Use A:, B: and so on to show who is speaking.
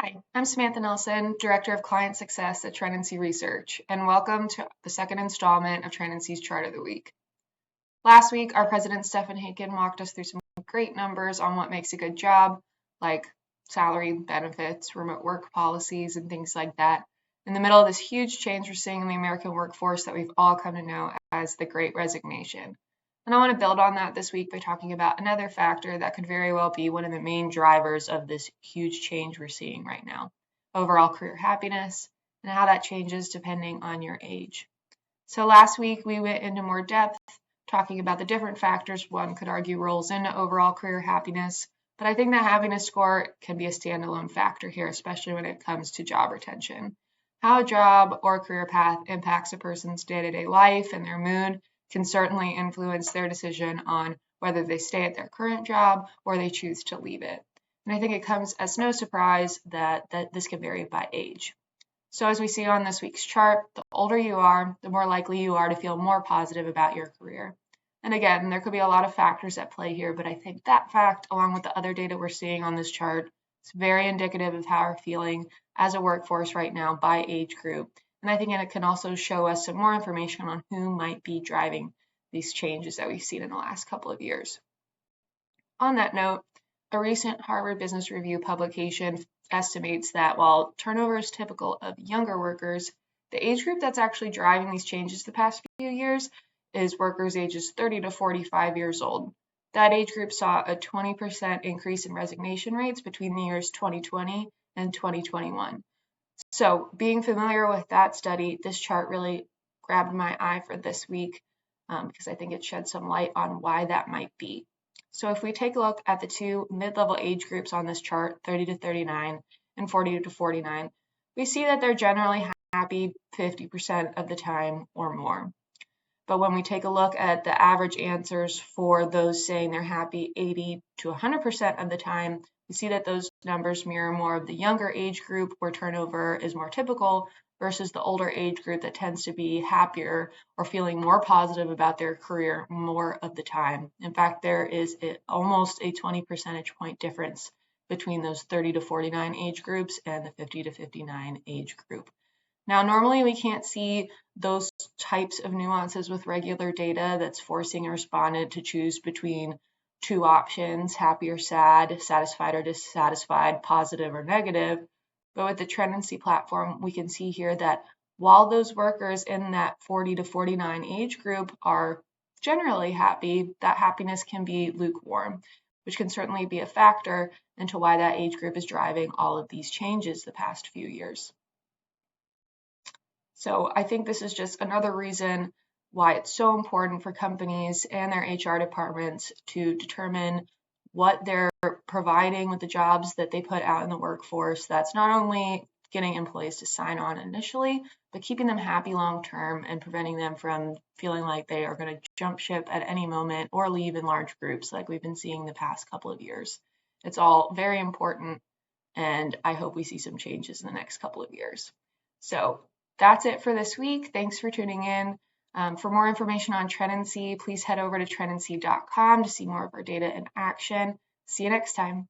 A: Hi, I'm Samantha Nelson, Director of Client Success at Trenancy Research, and welcome to the second installment of Trenancy's Chart of the Week. Last week, our president, Stephen Haken, walked us through some great numbers on what makes a good job, like salary, benefits, remote work policies, and things like that, in the middle of this huge change we're seeing in the American workforce that we've all come to know as the Great Resignation. And I want to build on that this week by talking about another factor that could very well be one of the main drivers of this huge change we're seeing right now, overall career happiness, and how that changes depending on your age. So last week we went into more depth talking about the different factors one could argue rolls into overall career happiness, but I think the happiness score can be a standalone factor here, especially when it comes to job retention. How a job or career path impacts a person's day-to-day life and their mood can certainly influence their decision on whether they stay at their current job or they choose to leave it. And I think it comes as no surprise that this can vary by age. So as we see on this week's chart, the older you are, the more likely you are to feel more positive about your career. And again, there could be a lot of factors at play here, but I think that fact, along with the other data we're seeing on this chart, is very indicative of how we're feeling as a workforce right now by age group. And I think it can also show us some more information on who might be driving these changes that we've seen in the last couple of years. On that note, a recent Harvard Business Review publication estimates that while turnover is typical of younger workers, the age group that's actually driving these changes the past few years is workers ages 30 to 45 years old. That age group saw a 20% increase in resignation rates between the years 2020 and 2021. So being familiar with that study, this chart really grabbed my eye for this week because I think it sheds some light on why that might be. So if we take a look at the two mid-level age groups on this chart, 30 to 39 and 40 to 49, we see that they're generally happy 50% of the time or more. But when we take a look at the average answers for those saying they're happy 80 to 100% of the time, we see that those numbers mirror more of the younger age group where turnover is more typical versus the older age group that tends to be happier or feeling more positive about their career more of the time. In fact, there is almost a 20 percentage point difference between those 30 to 49 age groups and the 50 to 59 age group. Now, normally we can't see those types of nuances with regular data that's forcing a respondent to choose between two options, happy or sad, satisfied or dissatisfied, positive or negative. But with the Trenancy platform, we can see here that while those workers in that 40 to 49 age group are generally happy, that happiness can be lukewarm, which can certainly be a factor into why that age group is driving all of these changes the past few years. So I think this is just another reason why it's so important for companies and their HR departments to determine what they're providing with the jobs that they put out in the workforce. That's not only getting employees to sign on initially, but keeping them happy long term and preventing them from feeling like they are going to jump ship at any moment or leave in large groups like we've been seeing the past couple of years. It's all very important, and I hope we see some changes in the next couple of years. So that's it for this week. Thanks for tuning in. For more information on Trenancy, please head over to trenancy.com to see more of our data in action. See you next time.